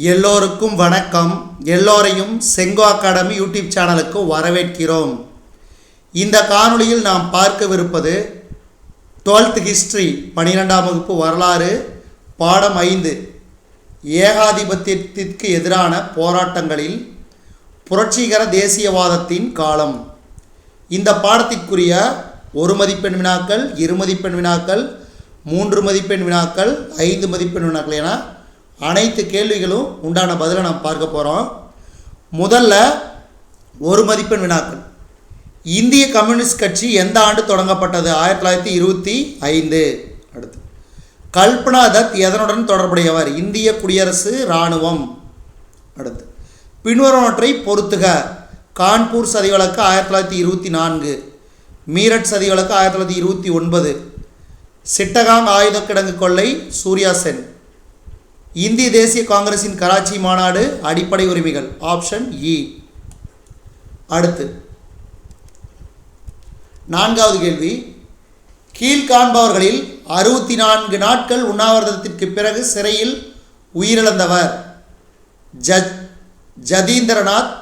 எல்லோருக்கும் வணக்கம். எல்லோரையும் செங்கோ அகாடமி யூடியூப் சேனலுக்கு வரவேற்கிறோம். இந்த காணொளியில் நாம் பார்க்கவிருப்பது 12th ஹிஸ்டரி 12ஆம் வகுப்பு வரலாறு பாடம் 5 ஏகாதிபத்தியத்திற்கு எதிரான போராட்டங்களில் புரட்சிகர தேசியவாதத்தின் காலம். இந்த பாடத்திற்குரிய 1 மதிப்பெண் வினாக்கள், 2 மதிப்பெண் வினாக்கள், 3 மதிப்பெண் வினாக்கள், 5 மதிப்பெண் வினாக்கள் என அனைத்து கேள்விகளும் உண்டான பதிலை நாம் பார்க்க போகிறோம். முதல்ல 1 மதிப்பெண் வினாக்கள். இந்திய கம்யூனிஸ்ட் கட்சி எந்த ஆண்டு தொடங்கப்பட்டது? 1925. அடுத்து, கல்பனா தத் எதனுடன் தொடர்புடையவர்? இந்திய குடியரசு இராணுவம். அடுத்து, பின்வருவனவற்றை பொறுத்துக. கான்பூர் சதி வழக்கு 1924, மீரட் சதி வழக்கு 1929, சிட்டகாங் ஆயுத கிடங்கு கொள்ளை சூர்யா சென், இந்திய தேசிய காங்கிரசின் கராச்சி மாநாடு, அடிப்படை உரிமைகள். ஆப்ஷன் இ. அடுத்து 4வது கேள்வி. கீழ்காண்பவர்களில் 64 நாட்கள் உண்ணாவிரதத்திற்கு பிறகு சிறையில் உயிரிழந்தவர்? ஜதீந்திரநாத்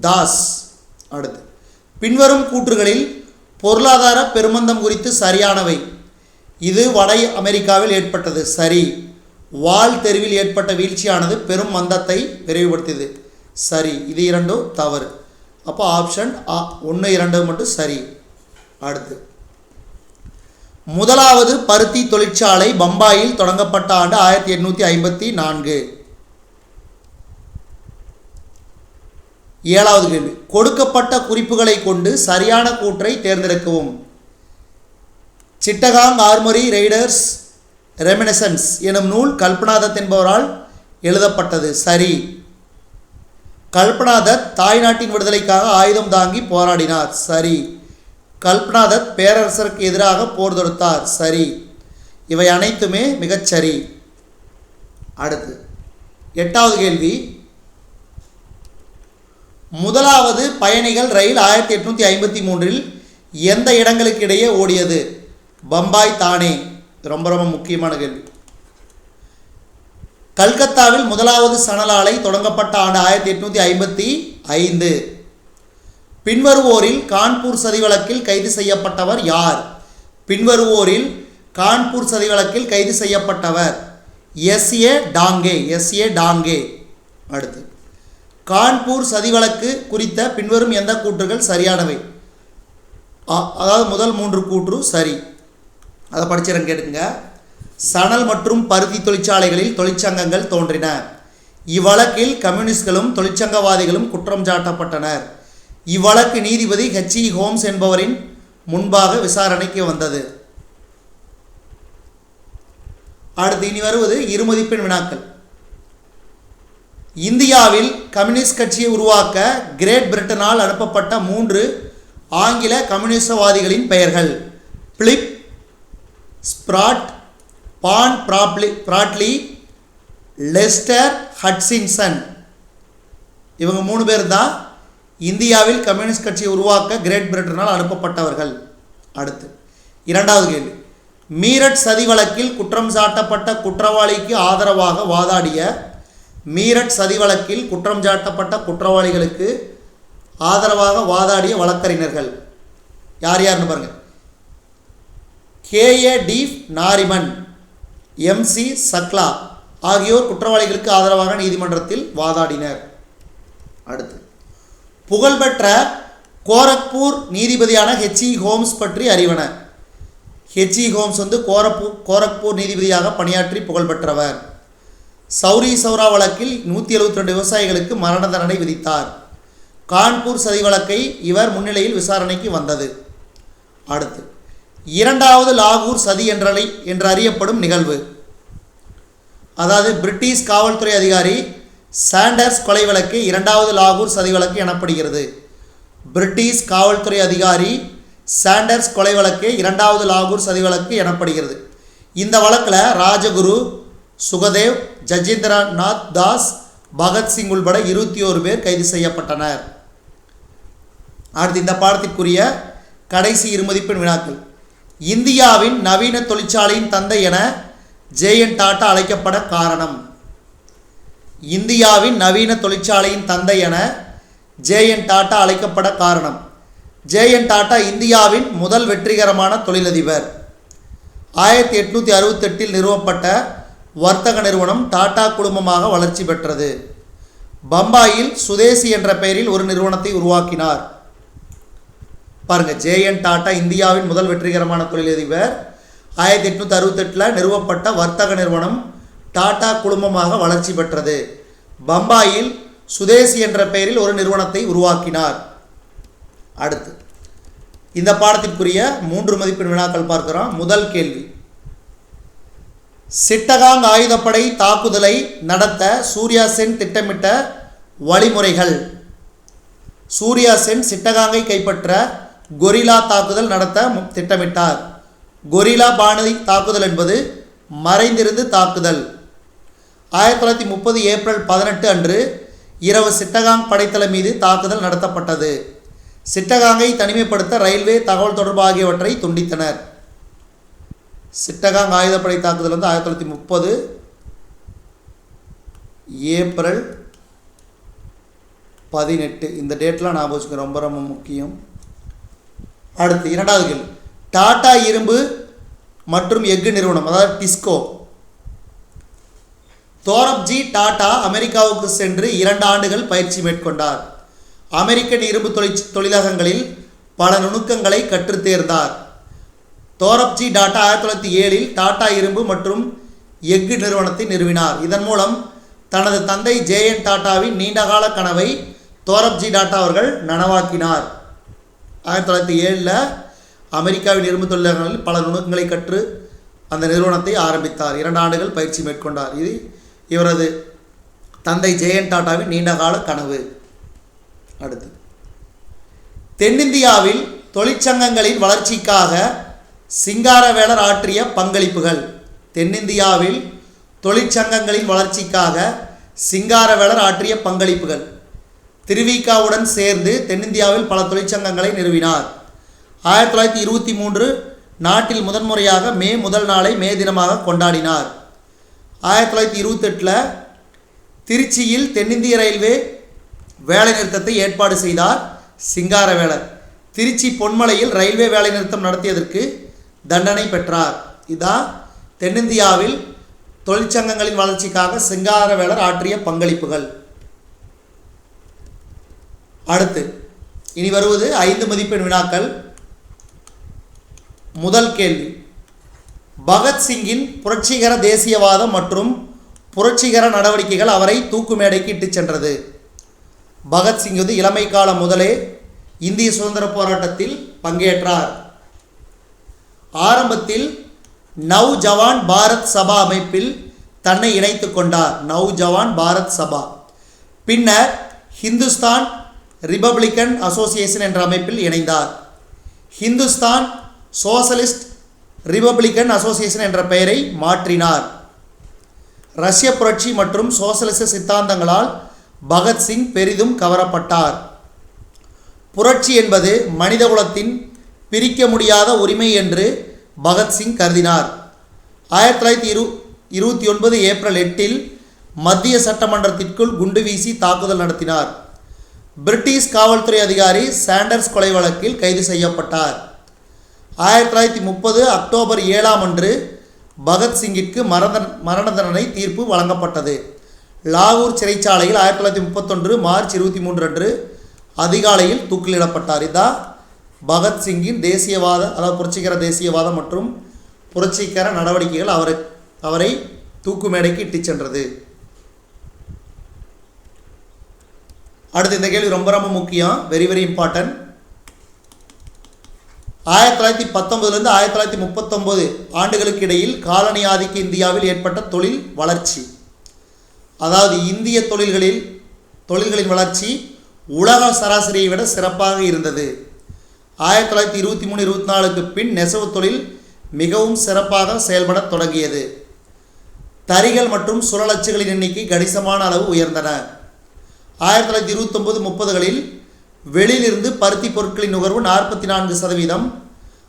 தாஸ். அடுத்து, பின்வரும் கூற்றுகளில் பொருளாதார பெருமந்தம் குறித்து சரியானவை. இது வட அமெரிக்காவில் ஏற்பட்டது. சரி. வால் தெருவில் ஏற்பட்ட வீழ்ச்சியானது பெரும் மந்தத்தை விரைவுபடுத்தியது. சரி. இது இரண்டும் தவறு. அப்போ ஆப்ஷன் 1, 2 மட்டும் சரி. அடுத்து, முதலாவது பருத்தி தொழிற்சாலை பம்பாயில் தொடங்கப்பட்ட ஆண்டு 1854. 7வது கேள்வி. கொடுக்கப்பட்ட குறிப்புகளை கொண்டு சரியான கூற்றை தேர்ந்தெடுக்கவும். சிட்டகாங் ஆர்மரி ரைடர்ஸ் ரெமினிசன்ஸ் எனும் நூல் கல்பனா தத் என்பவரால் எழுதப்பட்டது. சரி. கல்பனா தத் தாய்நாட்டின் விடுதலைக்காக ஆயுதம் தாங்கி போராடினார். சரி. கல்பனா தத் பேரரசருக்கு எதிராக போர் தொடுத்தார். சரி. இவை அனைத்துமே மிகச்சரி. அடுத்து 8வது கேள்வி. முதலாவது பயணிகள் ரயில் 1853 எந்த இடங்களுக்கு இடையே ஓடியது? பம்பாய், தானே. ரொம்ப ரொம்ப முக்கியமான கேள்வி. கல்கத்தாவில் முதலாவது சணல் ஆலை தொடங்கப்பட்ட ஆண்டு 1855. பின்வருவோரில் கான்பூர் சதி வழக்கில் கைது செய்யப்பட்டவர் யார்? பின்வருவோரில் கான்பூர் சதி வழக்கில் கைது செய்யப்பட்டவர் எஸ்.ஏ. டாங்கே. அடுத்து, கான்பூர் சதி வழக்கு குறித்த பின்வரும் எந்த கூற்றுகள் சரியானவை? அதாவது முதல் 3 கூற்று சரி. அதை படிச்சிடறேன், கேட்டுங்க. சணல் மற்றும் பருத்தி தொழிற்சாலைகளில் தொழிற்சங்கங்கள் தோன்றின. இவ்வழக்கில் கம்யூனிஸ்ட்களும் தொழிற்சங்கவாதிகளும் குற்றம் சாட்டப்பட்டனர். இவ்வழக்கு நீதிபதி H.E. ஹோம்ஸ் என்பவரின் முன்பாக விசாரணைக்கு வந்தது. அடுத்து இனி வருவது 2 மதிப்பெண் வினாக்கள். இந்தியாவில் கம்யூனிஸ்ட் கட்சியை உருவாக்க கிரேட் பிரிட்டனால் அனுப்பப்பட்ட 3 ஆங்கில கம்யூனிஸ்டவாதிகளின் பெயர்கள்? பிலிப் ஸ்ப்ராட், பான் பிராட்லி, லெஸ்டர் ஹட்சின்சன். இவங்க 3 பேர் தான் இந்தியாவில் கம்யூனிஸ்ட் கட்சியை உருவாக்க கிரேட் பிரிட்டனால் அனுப்பப்பட்டவர்கள். அடுத்து 2வது கேள்வி. மீரட் சதி வழக்கில் குற்றம் சாட்டப்பட்ட குற்றவாளிக்கு ஆதரவாக வாதாடிய மீரட் சதி வழக்கில் குற்றம் சாட்டப்பட்ட குற்றவாளிகளுக்கு ஆதரவாக வாதாடிய வழக்கறிஞர்கள் யார் யாருன்னு பாருங்க. K.A. டீஃப் நாரிமன், M.C. சக்லா ஆகியோர் குற்றவாளிகளுக்கு ஆதரவாக நீதிமன்றத்தில் வாதாடினர். அடுத்து, புகழ்பெற்ற கோரக்பூர் நீதிபதியான H.E. ஹோம்ஸ் பற்றி அறிவன. H.E. ஹோம்ஸ் கோரக்பூர் நீதிபதியாக பணியாற்றி புகழ்பெற்றவர். சௌரி சௌரா வழக்கில் 172 விவசாயிகளுக்கு மரண தண்டனை விதித்தார். கான்பூர் சதி வழக்கை இவர் முன்னிலையில் விசாரணைக்கு வந்தது. அடுத்து, 2வது லாகூர் சதி என்று அறியப்படும் நிகழ்வு. அதாவது பிரிட்டிஷ் காவல்துறை அதிகாரி சாண்டர்ஸ் கொலை வழக்கு 2வது லாகூர் சதி வழக்கு எனப்படுகிறது. பிரிட்டிஷ் காவல்துறை அதிகாரி சாண்டர்ஸ் கொலை வழக்கு 2வது லாகூர் சதி வழக்கு எனப்படுகிறது. இந்த வழக்கில் ராஜகுரு, சுகதேவ், ஜதீந்திரநாத் தாஸ், பகத்சிங் உள்பட 21 பேர் கைது செய்யப்பட்டனர். அடுத்து இந்த பாடத்திற்குரிய கடைசி 2 மதிப்பெண் வினாக்கள். இந்தியாவின் நவீன தொழிற்சாலையின் தந்தை என J.N. டாட்டா அழைக்கப்பட காரணம்? இந்தியாவின் நவீன தொழிற்சாலையின் தந்தை என ஜே.என். டாடா அழைக்கப்பட காரணம்? ஜே.என். டாடா இந்தியாவின் முதல் வெற்றிகரமான தொழிலதிபர். 1868 நிறுவப்பட்ட வர்த்தக நிறுவனம் டாடா குழுமமாக வளர்ச்சி பெற்றது. பம்பாயில் சுதேசி என்ற பெயரில் ஒரு நிறுவனத்தை உருவாக்கினார். பாருங்க, ஜே.என். டாடா இந்தியாவின் முதல் வெற்றிகரமான தொழிலதிபர். 1868 நிறுவப்பட்ட வர்த்தக நிறுவனம் டாடா குழுமமாக வளர்ச்சி பெற்றது. பம்பாயில் சுதேசி என்ற பெயரில் ஒரு நிறுவனத்தை உருவாக்கினார். அடுத்து இந்த பாடத்திற்குரிய 3 மதிப்பெண் வினாக்கள் பார்க்கிறோம். முதல் கேள்வி, சிட்டகாங் ஆயுதப்படை தாக்குதலை நடத்த சூர்யா சென் திட்டமிட்ட வழிமுறைகள். சூர்யா சென் சிட்டகாங்கை கைப்பற்ற கொரில்லா தாக்குதல் நடத்த திட்டமிட்டார். கொரில்லா பாணி தாக்குதல் என்பது மறைந்திருந்து தாக்குதல். 1930 ஏப்ரல் 18 அன்று இரவு சிட்டகாங் படைத்தள மீது தாக்குதல் நடத்தப்பட்டது. சிட்டகாங்கை தனிமைப்படுத்த ரயில்வே, தகவல் தொடர்பு ஆகியவற்றை துண்டித்தனர். சிட்டகாங் ஆயுதப்படை தாக்குதல் வந்து 1930 ஏப்ரல் 18. இந்த டேட்லாம் ஞாபகம் வச்சுக்க, ரொம்ப ரொம்ப முக்கியம். அடுத்து இரண்டாவது கேள்வி, டாடா இரும்பு மற்றும் எஃகு நிறுவனம், அதாவது டிஸ்கோ. தோரப்ஜி டாடா அமெரிக்காவுக்கு சென்று 2 ஆண்டுகள் பயிற்சி மேற்கொண்டார். அமெரிக்கன் இரும்பு தொழிலகங்களில் பல நுணுக்கங்களை கற்றுத் தேர்ந்தார். தோரப்ஜி டாடா 1907 டாடா இரும்பு மற்றும் எஃகு நிறுவனத்தை நிறுவினார். இதன் மூலம் தனது தந்தை ஜே.என். டாடாவின் நீண்டகால கனவை தோரப்ஜி டாடா அவர்கள் நனவாக்கினார். 1907 அமெரிக்காவின் இரும்பு தொழிலகங்களில் பல நுணுக்கங்களை கற்று அந்த நிறுவனத்தை ஆரம்பித்தார். 2 ஆண்டுகள் பயிற்சி மேற்கொண்டார். இது இவரது தந்தை ஜே.என். டாடாவின் நீண்டகால கனவு. அடுத்து, தென்னிந்தியாவில் தொழிற்சங்கங்களின் வளர்ச்சிக்காக சிங்காரவேலர் ஆற்றிய பங்களிப்புகள். தென்னிந்தியாவில் தொழிற்சங்கங்களின் வளர்ச்சிக்காக சிங்காரவேலர் ஆற்றிய பங்களிப்புகள். திருவிகாவுடன் சேர்ந்து தென்னிந்தியாவில் பல தொழிற்சங்கங்களை நிறுவினார். 1923 நாட்டில் முதன்முறையாக மே முதல் நாளை மே தினமாக கொண்டாடினார். 1928 திருச்சியில் தென்னிந்திய ரயில்வே வேலைநிறுத்தத்தை ஏற்பாடு செய்தார் சிங்காரவேலர். திருச்சி பொன்மலையில் ரயில்வே வேலைநிறுத்தம் நடத்தியதற்கு தண்டனை பெற்றார். இதான் தென்னிந்தியாவில் தொழிற்சங்கங்களின் வளர்ச்சிக்காக சிங்காரவேலர் ஆற்றிய பங்களிப்புகள். அடுத்து இனி வருவது 5 மதிப்பெண் வினாக்கள். முதல் கேள்வி, பகத்சிங்கின் புரட்சிகர தேசியவாதம் மற்றும் புரட்சிகர நடவடிக்கைகள் அவரை தூக்கு மேடைக்கு இட்டுச் சென்றது. பகத்சிங் இளமை காலம் முதலே இந்திய சுதந்திர போராட்டத்தில் பங்கேற்றார். ஆரம்பத்தில் நவ் ஜவான் பாரத் சபா அமைப்பில் தன்னை இணைத்து கொண்டார். நவ் ஜவான் பாரத் சபா. பின்னர் ஹிந்துஸ்தான் ரிபப்ளிக்கன் அசோசியேஷன் என்ற அமைப்பில் இணைந்தார். ஹிந்துஸ்தான் சோசலிஸ்ட் ரிபப்ளிக்கன் அசோசியேஷன் என்ற பெயரை மாற்றினார். ரஷ்ய புரட்சி மற்றும் சோசலிச சித்தாந்தங்களால் பகத்சிங் பெரிதும் கவரப்பட்டார். புரட்சி என்பது மனிதகுலத்தின் பிரிக்க முடியாத உரிமை என்று பகத்சிங் கருதினார். 1929 ஏப்ரல் 8 மத்திய சட்டமன்றத்திற்குள் குண்டு வீசி தாக்குதல் நடத்தினார். பிரிட்டிஷ் காவல்துறை அதிகாரி சாண்டர்ஸ் கொலை வழக்கில் கைது செய்யப்பட்டார். 1930 அக்டோபர் 7 அன்று பகத்சிங்கிற்கு மரண தண்டனை தீர்ப்பு வழங்கப்பட்டது. லாகூர் சிறைச்சாலையில் 1931 மார்ச் 23 அன்று அதிகாலையில் தூக்கிலிடப்பட்டார். இதுதான் பகத்சிங்கின் தேசியவாத, அதாவது புரட்சிகர தேசியவாதம் மற்றும் புரட்சிகர நடவடிக்கைகள் அவரை தூக்கு மேடைக்கு இட்டுச் சென்றது. அடுத்து இந்த கேள்வி ரொம்ப ரொம்ப முக்கியம், வெரி இம்பார்ட்டன்ட். 1919 1939 ஆண்டுகளுக்கு இடையில் காலனி ஆதிக்க இந்தியாவில் ஏற்பட்ட தொழில் வளர்ச்சி, அதாவது இந்திய தொழில்களின் வளர்ச்சி உலக சராசரியை விட சிறப்பாக இருந்தது. 1923-24 பின் நெசவு தொழில் மிகவும் சிறப்பாக செயல்பட தொடங்கியது. தறிகள் மற்றும் சுழலச்சுகளின் எண்ணிக்கை கணிசமான அளவு உயர்ந்தன. 1929-30களில் வெளியிலிருந்து பருத்தி பொருட்களின் நுகர்வு 44%,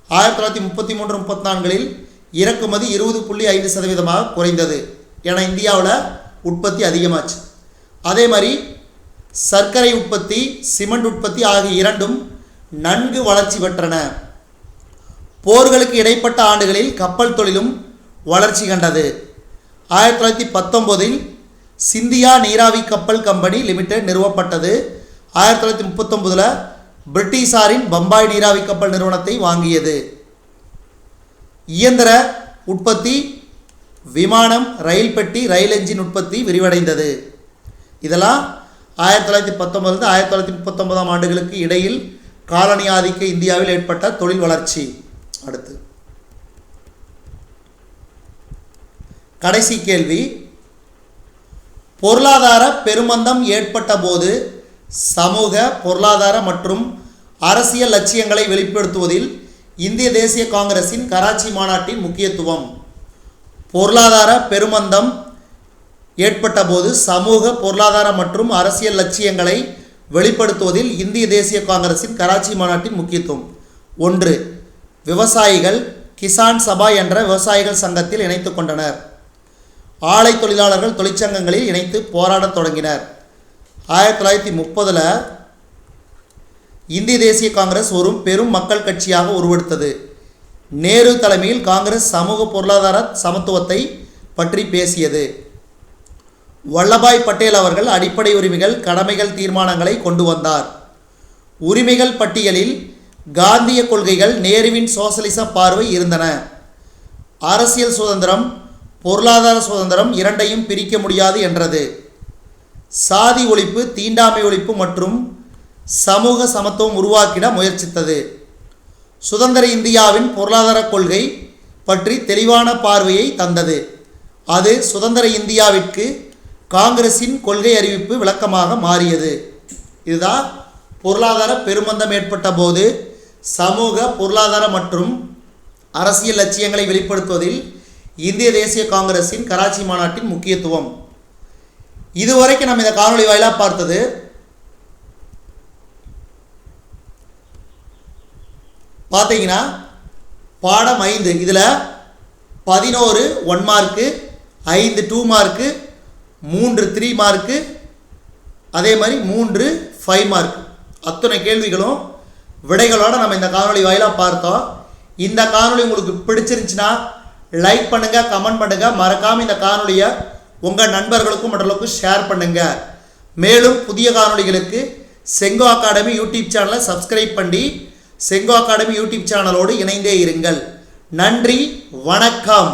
1933-34களில் இறக்குமதி 20.5% குறைந்தது. ஏன்னா இந்தியாவில் உற்பத்தி அதிகமாச்சு. அதே மாதிரி சர்க்கரை உற்பத்தி, சிமெண்ட் உற்பத்தி ஆகிய இரண்டும் நன்கு வளர்ச்சி பெற்றன. போர்களுக்கு இடைப்பட்ட ஆண்டுகளில் கப்பல் தொழிலும் வளர்ச்சி கண்டது. 1919 சிந்தியா நீராவி கப்பல் கம்பெனி லிமிடெட் நிறுவப்பட்டது. 1939 பிரிட்டிஷாரின் பம்பாய் நீராவி கப்பல் நிறுவனத்தை வாங்கியது. இயந்திர உற்பத்தி, விமானம், ரயில் பெட்டி, ரயில் என்ஜின் உற்பத்தி விரிவடைந்தது. இதெல்லாம் 1919 1939 ஆண்டுகளுக்கு இடையில் காலனி ஆதிக்க இந்தியாவில் ஏற்பட்ட தொழில் வளர்ச்சி. அடுத்து கடைசி கேள்வி, பொருளாதார பெருமந்தம் ஏற்பட்ட போது சமூக, பொருளாதார மற்றும் அரசியல் லட்சியங்களை வெளிப்படுத்துவதில் இந்திய தேசிய காங்கிரசின் கராச்சி மாநாட்டின் முக்கியத்துவம். பொருளாதார பெருமந்தம் ஏற்பட்ட போது சமூக, பொருளாதார மற்றும் அரசியல் லட்சியங்களை வெளிப்படுத்துவதில் இந்திய தேசிய காங்கிரசின் கராச்சி மாநாட்டின் முக்கியத்துவம். 1. விவசாயிகள் கிசான் சபா என்ற விவசாயிகள் சங்கத்தில் இணைத்து கொண்டனர். ஆலை தொழிலாளர்கள் தொழிற்சங்கங்களில் இணைத்து போராடத் தொடங்கினர். 1930 இந்திய தேசிய காங்கிரஸ் ஒரு பெரும் மக்கள் கட்சியாக உருவெடுத்தது. நேரு தலைமையில் காங்கிரஸ் சமூக பொருளாதார சமத்துவத்தை பற்றி பேசியது. வல்லபாய் பட்டேல் அவர்கள் அடிப்படை உரிமைகள், கடமைகள் தீர்மானங்களை கொண்டு வந்தார். உரிமைகள் பட்டியலில் காந்திய கொள்கைகள், நேருவின் சோசலிச பார்வை இருந்தன. அரசியல் சுதந்திரம், பொருளாதார சுதந்திரம் இரண்டையும் பிரிக்க முடியாது என்றது. சாதி ஒழிப்பு, தீண்டாமை ஒழிப்பு மற்றும் சமூக சமத்துவம் உருவாக்கிட முயற்சித்தது. சுதந்திர இந்தியாவின் பொருளாதார கொள்கை பற்றி தெளிவான பார்வையை தந்தது. அது சுதந்திர இந்தியாவிற்கு காங்கிரசின் கொள்கை அறிவிப்பு விளக்கமாக மாறியது. இதுதான் பொருளாதார பெருமந்தம் ஏற்பட்ட போது சமூக, பொருளாதார மற்றும் அரசியல் லட்சியங்களை வெளிப்படுத்துவதில் இந்திய தேசிய காங்கிரசின் கராச்சி மாநாட்டின் முக்கியத்துவம். இதுவரைக்கும் நம்ம இந்த காணொளி வாயிலாக பார்த்தது பார்த்தீங்கன்னா பாடம் 5. இதில் 11 1 மார்க்கு, 5 2 மார்க்கு, 3 3 மார்க்கு, அதே மாதிரி 3 5 மார்க், அத்தனை கேள்விகளும் விடைகளோடு நம்ம இந்த காணொளி வாயிலாக பார்த்தோம். இந்த காணொளி உங்களுக்கு பிடிச்சிருந்துச்சுன்னா லைக் பண்ணுங்கள், கமெண்ட் பண்ணுங்கள். மறக்காமல் இந்த காணொளியை உங்கள் நண்பர்களுக்கும் மற்றவர்களுக்கும் ஷேர் பண்ணுங்கள். மேலும் புதிய காணொளிகளுக்கு செங்கோ அகாடமி யூடியூப் சேனலை சப்ஸ்கிரைப் பண்ணி செங்கோ அகாடமி யூடியூப் சேனலோடு இணைந்தே இருங்கள். நன்றி, வணக்கம்.